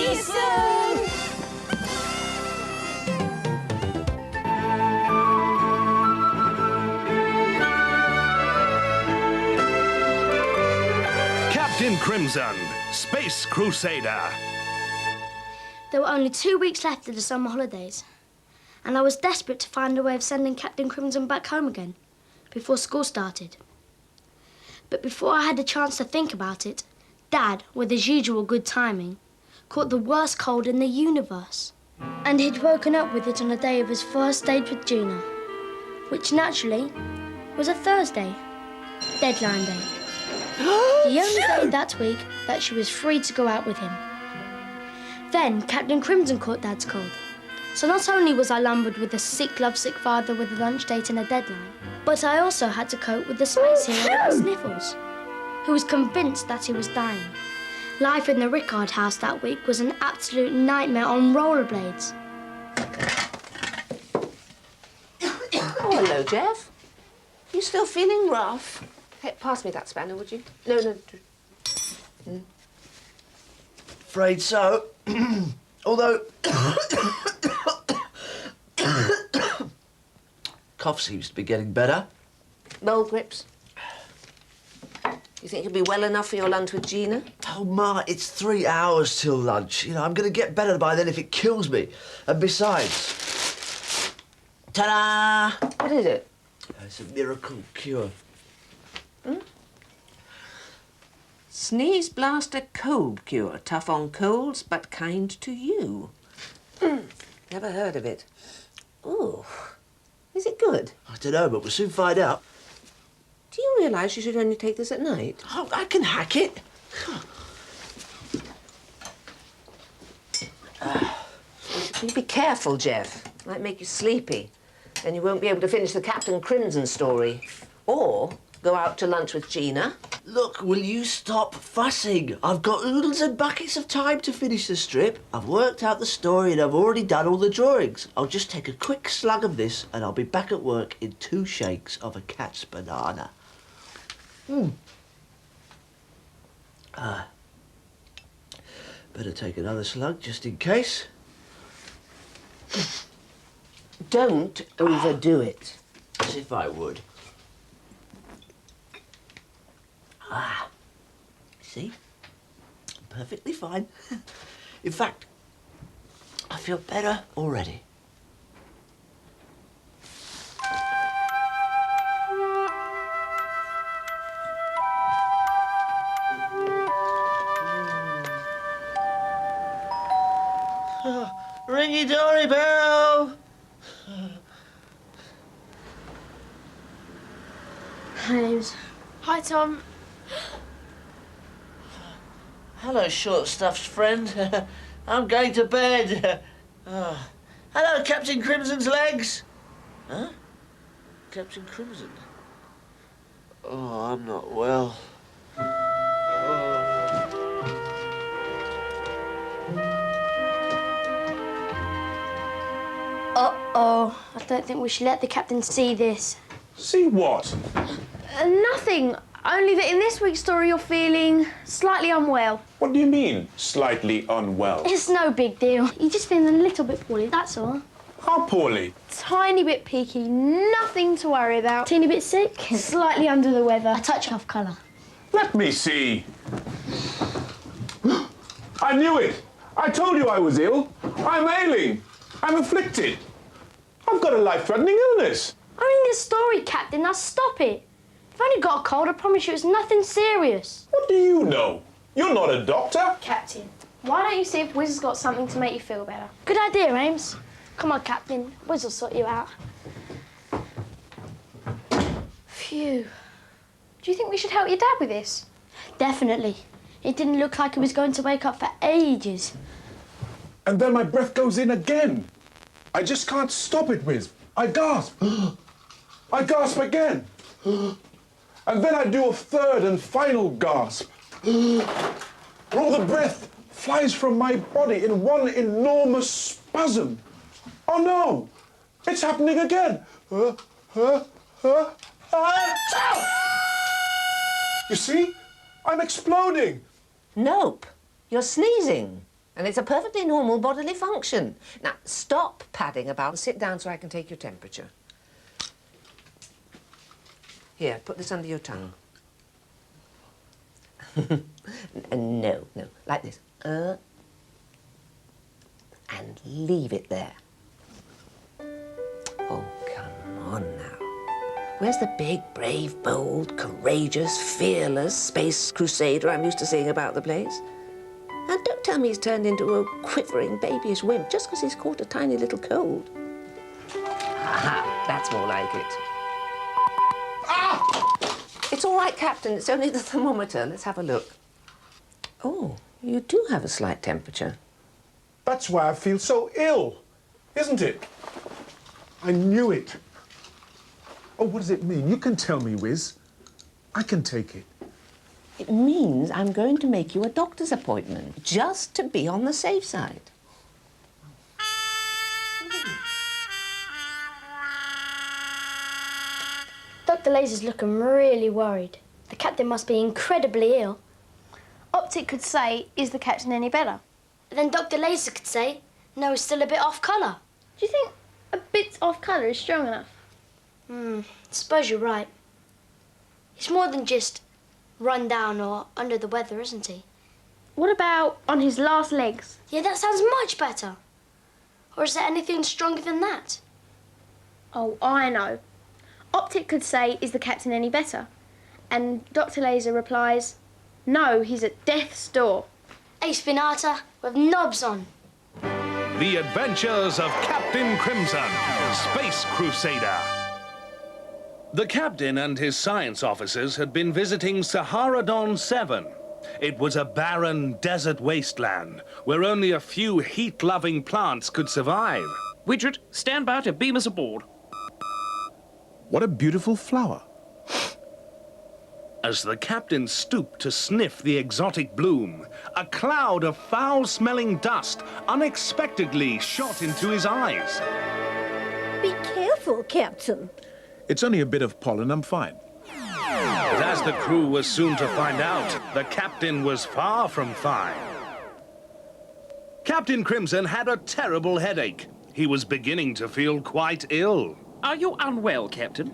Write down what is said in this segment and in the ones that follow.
you soon! Captain Crimson, Space Crusader. There were only 2 weeks left of the summer holidays, and I was desperate to find a way of sending Captain Crimson back home again before school started. But before I had a chance to think about it, Dad, with his usual good timing, caught the worst cold in the universe. And he'd woken up with it on the day of his first date with Gina, which naturally was a Thursday, deadline day. The only day that week that she was free to go out with him. Then Captain Crimson caught Dad's cold. So not only was I lumbered with a sick, lovesick father with a lunch date and a deadline, but I also had to cope with the space hero with sniffles, who was convinced that he was dying. Life in the Rickard house that week was an absolute nightmare on rollerblades. Oh, hello, Jeff. You still feeling rough? Hey, pass me that spanner, would you? No. Afraid so. Although... cough seems to be getting better. Bowl grips. You think you'll be well enough for your lunch with Gina? Oh, Ma, it's 3 hours till lunch. You know, I'm going to get better by then if it kills me. And besides... Ta-da! What is it? It's a miracle cure. Sneeze blaster cold cure. Tough on colds, but kind to you. Never heard of it. Ooh. Is it good? I don't know, but we'll soon find out. Do you realise you should only take this at night? Oh, I can hack it. You be careful, Jeff. Might make you sleepy. Then you won't be able to finish the Captain Crimson story. Or go out to lunch with Gina. Look, will you stop fussing? I've got oodles and buckets of time to finish the strip. I've worked out the story and I've already done all the drawings. I'll just take a quick slug of this and I'll be back at work in 2 shakes of a cat's banana. Better take another slug just in case. Don't overdo it. As if I would. See? Perfectly fine. In fact, I feel better already. Ringy dory bell! James. Hi, Tom. Hello, short-stuffed friend. I'm going to bed. Hello, Captain Crimson's legs. Huh? Captain Crimson? Oh, I'm not well. Uh-oh. I don't think we should let the captain see this. See what? Nothing. Only that in this week's story you're feeling slightly unwell. What do you mean, slightly unwell? It's no big deal. You're just feeling a little bit poorly, that's all. How poorly? Tiny bit peaky, nothing to worry about. Teeny bit sick, slightly under the weather. A touch off colour. Let me see. I knew it. I told you I was ill. I'm ailing. I'm afflicted. I've got a life-threatening illness. Only the story, Captain. Now stop it. I've only got a cold. I promise you it's nothing serious. What do you know? You're not a doctor. Captain, why don't you see if Wiz has got something to make you feel better? Good idea, Ames. Come on, Captain. Wiz will sort you out. Phew. Do you think we should help your dad with this? Definitely. It didn't look like he was going to wake up for ages. And then my breath goes in again. I just can't stop it, Wiz. I gasp. I gasp again. And then I do a third and final gasp. All the breath flies from my body in one enormous spasm. Oh no! It's happening again. You see? I'm exploding. Nope. You're sneezing. And it's a perfectly normal bodily function. Now, stop padding about and sit down so I can take your temperature. Here, put this under your tongue. No, like this. And leave it there. Oh, come on now. Where's the big, brave, bold, courageous, fearless space crusader I'm used to seeing about the place? And don't tell me he's turned into a quivering, babyish wimp just because he's caught a tiny little cold. Aha, that's more like it. Ah! It's all right, Captain. It's only the thermometer. Let's have a look. Oh, you do have a slight temperature. That's why I feel so ill, isn't it? I knew it. Oh, what does it mean? You can tell me, Wiz. I can take it. It means I'm going to make you a doctor's appointment, just to be on the safe side. Dr. Laser's looking really worried. The captain must be incredibly ill. Optic could say, is the captain any better? Then Dr. Laser could say, no, he's still a bit off colour. Do you think a bit off colour is strong enough? Suppose you're right. He's more than just run down or under the weather, isn't he? What about on his last legs? Yeah, that sounds much better. Or is there anything stronger than that? Oh, I know. Optic could say, is the captain any better? And Dr. Laser replies, no, he's at death's door. Ace Spinata with knobs on. The Adventures of Captain Crimson, Space Crusader. The captain and his science officers had been visiting Saharadon 7. It was a barren desert wasteland where only a few heat-loving plants could survive. Widget, stand by to beam us aboard. What a beautiful flower. As the captain stooped to sniff the exotic bloom, a cloud of foul-smelling dust unexpectedly shot into his eyes. Be careful, Captain. It's only a bit of pollen, I'm fine. But as the crew was soon to find out, the captain was far from fine. Captain Crimson had a terrible headache. He was beginning to feel quite ill. Are you unwell, Captain?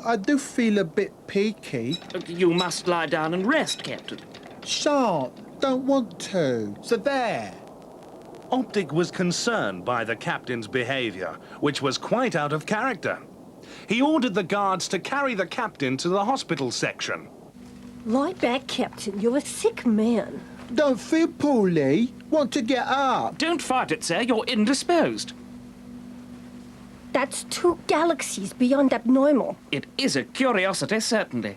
I do feel a bit peaky. You must lie down and rest, Captain. Shan't. Don't want to. So there. Optic was concerned by the captain's behavior, which was quite out of character. He ordered the guards to carry the captain to the hospital section. Lie back, Captain. You're a sick man. Don't feel poorly. Want to get up. Don't fight it, sir. You're indisposed. That's 2 galaxies beyond abnormal. It is a curiosity, certainly.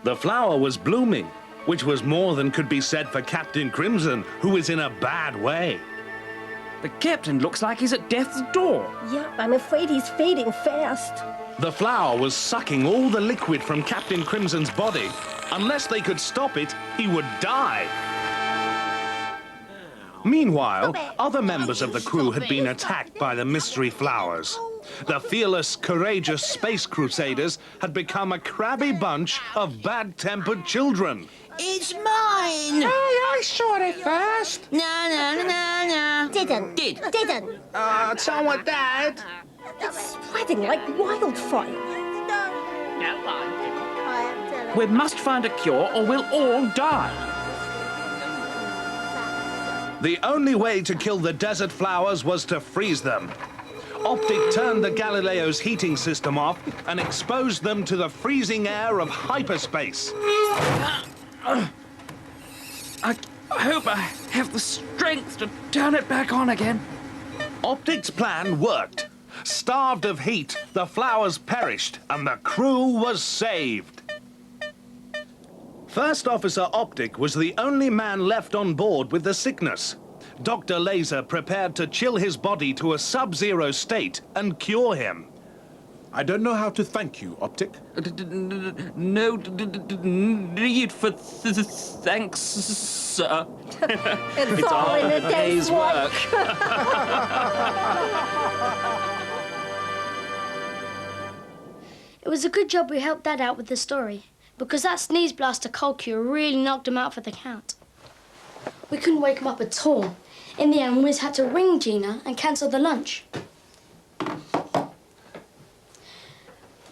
The flower was blooming, which was more than could be said for Captain Crimson, who was in a bad way. The captain looks like he's at death's door. Yeah, I'm afraid he's fading fast. The flower was sucking all the liquid from Captain Crimson's body. Unless they could stop it, he would die. Meanwhile, other members of the crew had been attacked by the mystery flowers. The fearless, courageous space crusaders had become a crabby bunch of bad-tempered children. It's mine! Hey, I saw it first. No. Didn't. Didn't. So what, Dad? It's spreading like wildfire. We must find a cure or we'll all die. The only way to kill the desert flowers was to freeze them. Optic turned the Galileo's heating system off and exposed them to the freezing air of hyperspace. I hope I have the strength to turn it back on again. Optic's plan worked. Starved of heat, the flowers perished and the crew was saved. First Officer Optic was the only man left on board with the sickness. Dr. Laser prepared to chill his body to a sub-zero state and cure him. I don't know how to thank you, Optic. No need for thanks, sir. It's all in a day's work. It was a good job we helped Dad out with the story, because that sneeze blaster cold cure really knocked him out for the count. We couldn't wake him up at all. In the end, Wiz had to ring Gina and cancel the lunch.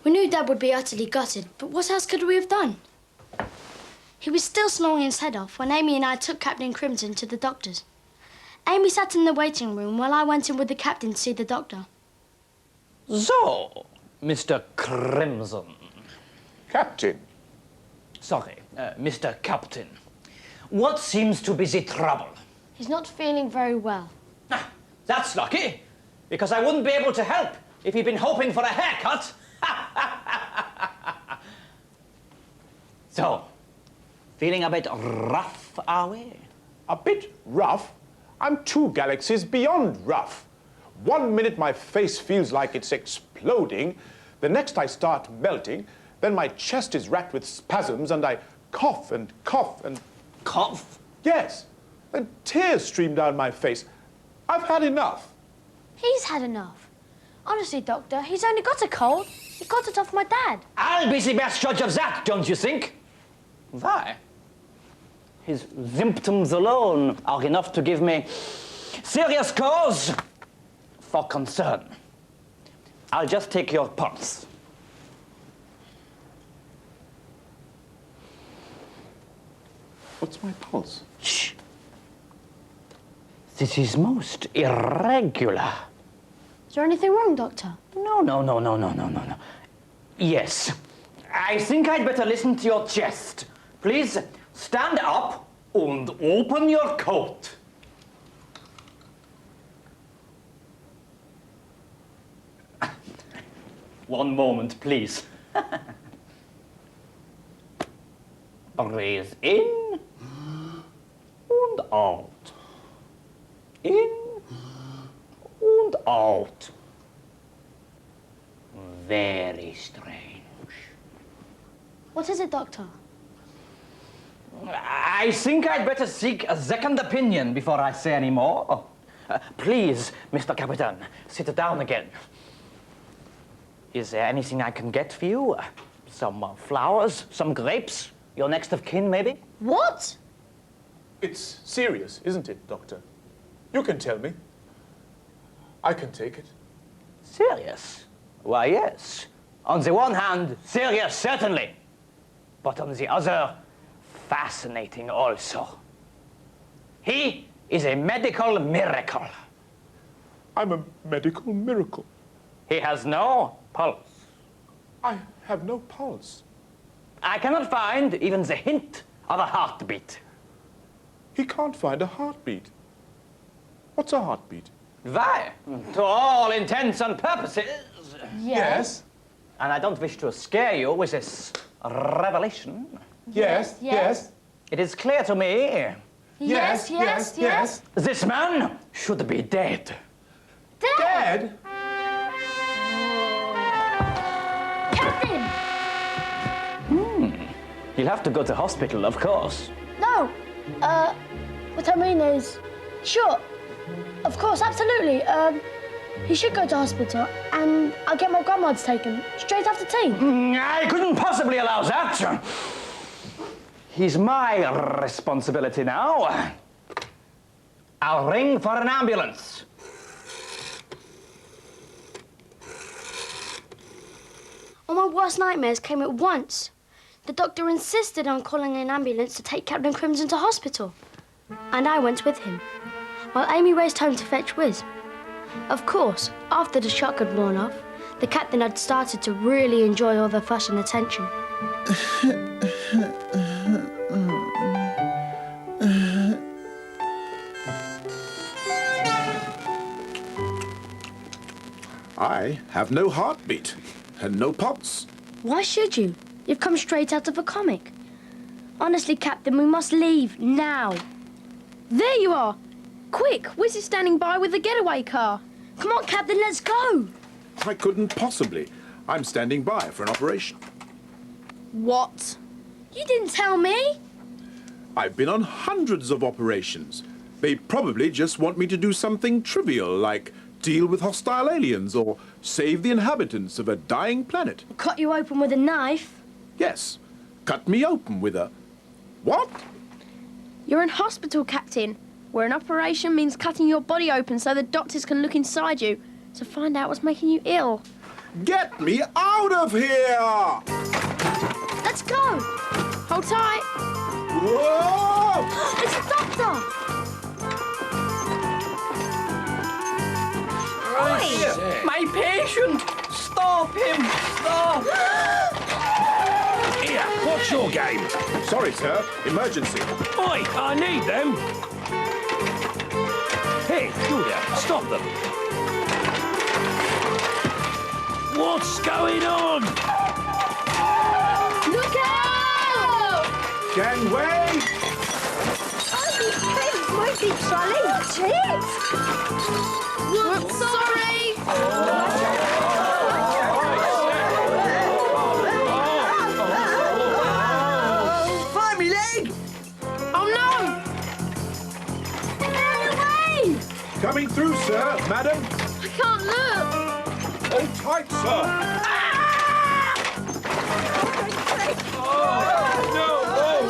We knew Dad would be utterly gutted, but what else could we have done? He was still snoring his head off when Amy and I took Captain Crimson to the doctor's. Amy sat in the waiting room while I went in with the captain to see the doctor. So, Mr. Crimson. Captain. Sorry, Mr. Captain. What seems to be the trouble? He's not feeling very well. Ah, that's lucky, because I wouldn't be able to help if he'd been hoping for a haircut. So, feeling a bit rough, are we? A bit rough? I'm 2 galaxies beyond rough. 1 minute my face feels like it's exploding, the next I start melting, then my chest is racked with spasms and I cough and cough and... Cough? Yes, and tears stream down my face. I've had enough. He's had enough. Honestly, Doctor, he's only got a cold. He got it off my dad. I'll be the best judge of that, don't you think? Why? His symptoms alone are enough to give me serious cause for concern. I'll just take your pulse. What's my pulse? Shh. This is most irregular. Is there anything wrong, Doctor? No. Yes. I think I'd better listen to your chest. Please stand up and open your coat. One moment, please. Breathe in and out. In and out. Very strange. What is it, Doctor? I think I'd better seek a second opinion before I say any more. Please, Mr. Capitan, sit down again. Is there anything I can get for you? Some flowers, some grapes? Your next of kin, maybe? What? It's serious, isn't it, Doctor? You can tell me. I can take it. Serious? Why, yes. On the one hand, serious, certainly. But on the other, fascinating also. He is a medical miracle. I'm a medical miracle. He has no pulse. I have no pulse. I cannot find even the hint of a heartbeat. He can't find a heartbeat. What's a heartbeat? Why? To all intents and purposes. Yes. And I don't wish to scare you with this revelation. Yes. It is clear to me. Yes. This man should be dead. Dead? Captain! You'll have to go to hospital, of course. No. What I mean is, sure. Of course, absolutely. He should go to hospital, and I'll get my grandma's taken straight after tea. I couldn't possibly allow that. He's my responsibility now. I'll ring for an ambulance. All my worst nightmares came at once. The doctor insisted on calling an ambulance to take Captain Crimson to hospital. And I went with him, while Amy raced home to fetch Wiz. Of course, after the shock had worn off, the captain had started to really enjoy all the fuss and attention. I have no heartbeat and no pulse. Why should you? You've come straight out of a comic. Honestly, Captain, we must leave now. There you are. Quick, Wiz is standing by with the getaway car. Come on, Captain, let's go. I couldn't possibly. I'm standing by for an operation. What? You didn't tell me. I've been on hundreds of operations. They probably just want me to do something trivial, like deal with hostile aliens or save the inhabitants of a dying planet. Cut you open with a knife. Yes, cut me open with a... What? You're in hospital, Captain, where an operation means cutting your body open so the doctors can look inside you to find out what's making you ill. Get me out of here! Let's go! Hold tight. Whoa! It's the doctor! My patient! Stop him! Stop! Here, what's your game? Sorry, sir. Emergency. Oi, I need them. Hey, Julia, stop them. What's going on? Look out! Gangway! Might be Charlie. Shit! Whoops, sorry! Find me leg! Oh no! Coming through, sir. Madam. I can't look! Hold tight, sir.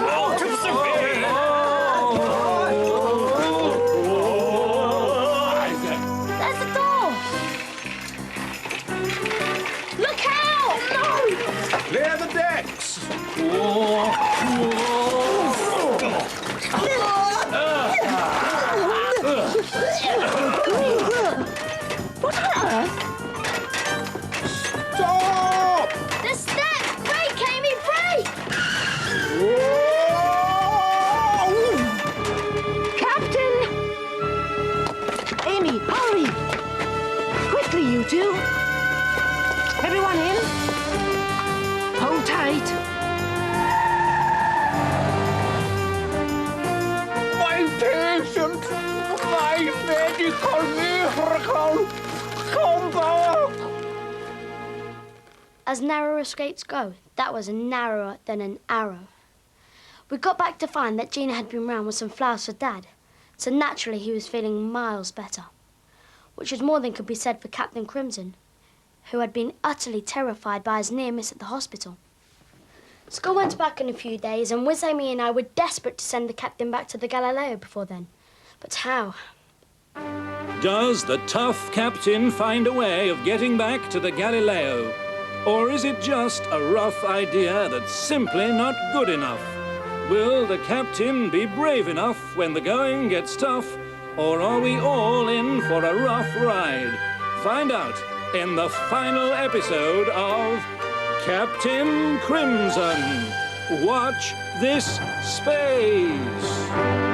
Out of the way! There's the door! Look out! No! Clear the decks. Stop! The steps! Break, Amy, break! Captain! Amy, hurry! Quickly, you two! Everyone in? Hold tight. My patient! My medical miracle! Come back! As narrow escapes go, that was narrower than an arrow. We got back to find that Gina had been round with some flowers for Dad, so naturally he was feeling miles better, which is more than could be said for Captain Crimson, who had been utterly terrified by his near miss at the hospital. School went back in a few days, and Wiz, Amy and I were desperate to send the captain back to the Galileo before then. But how? Does the tough captain find a way of getting back to the Galileo? Or is it just a rough idea that's simply not good enough? Will the captain be brave enough when the going gets tough? Or are we all in for a rough ride? Find out in the final episode of Captain Crimson. Watch this space.